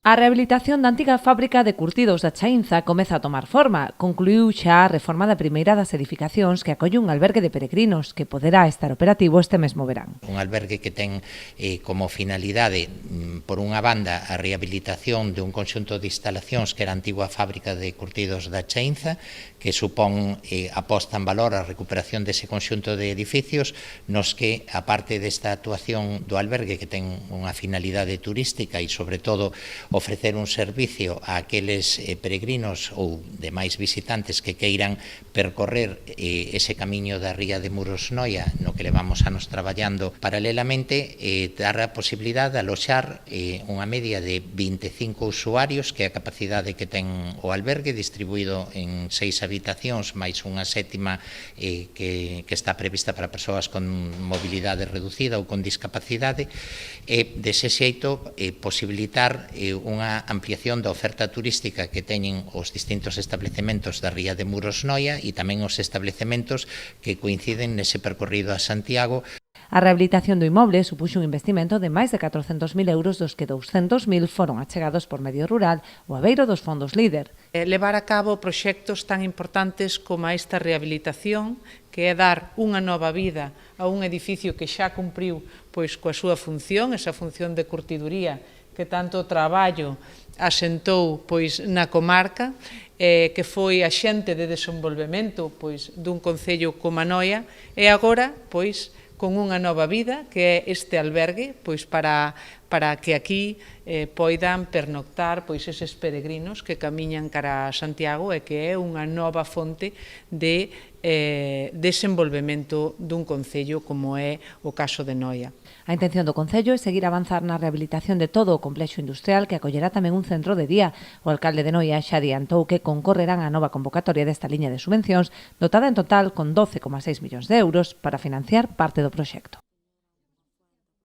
A rehabilitación da antiga fábrica de curtidos da Chaínza comeza a tomar forma. Concluiu xa a reforma da primeira das edificacións que acolle un albergue de peregrinos que poderá estar operativo este mesmo verán. Un albergue que ten como finalidade, por unha banda, a rehabilitación de un conxunto de instalacións que era a antigua fábrica de curtidos da Chaínza, que supón a posta en valor a recuperación dese conxunto de edificios, nos que, a parte desta actuación do albergue que ten unha finalidade turística e, sobre todo, ofrecer un servicio a aqueles peregrinos ou demais visitantes que queiran percorrer ese camiño da ría de Muros Noia, no que levamos anos traballando paralelamente, dar a posibilidade de aloxar unha media de 25 usuarios, que é a capacidade que ten o albergue, distribuído en 6 habitacións, máis unha sétima que está prevista para persoas con mobilidade reducida ou con discapacidade, e dese xeito posibilitar unha ampliación da oferta turística que teñen os distintos establecementos da ría de Muros Noia e tamén os establecementos que coinciden nese percorrido a Santiago. A rehabilitación do inmoble supuxo un investimento de máis de 400.000 euros, dos que 200.000 foron achegados por Medio Rural o abeiro dos fondos LEADER. Levar a cabo proxectos tan importantes como esta rehabilitación, que é dar unha nova vida a un edificio que xa cumpriu coa súa función, esa función de curtiduría que tanto traballo asentou na comarca, que foi axente de desenvolvemento dun concello como a Noia, e agora con unha nova vida, que é este albergue, para que aquí poidan pernoctar eses peregrinos que camiñan cara a Santiago, e que é unha nova fonte de desenvolvemento dun concello como é o caso de Noia. A intención do Concello é seguir a avanzar na rehabilitación de todo o complexo industrial, que acollerá tamén un centro de día. O alcalde de Noia xa adiantou que concorrerán á nova convocatoria desta liña de subvencións, dotada en total con 12,6 millóns de euros para financiar parte do proxecto.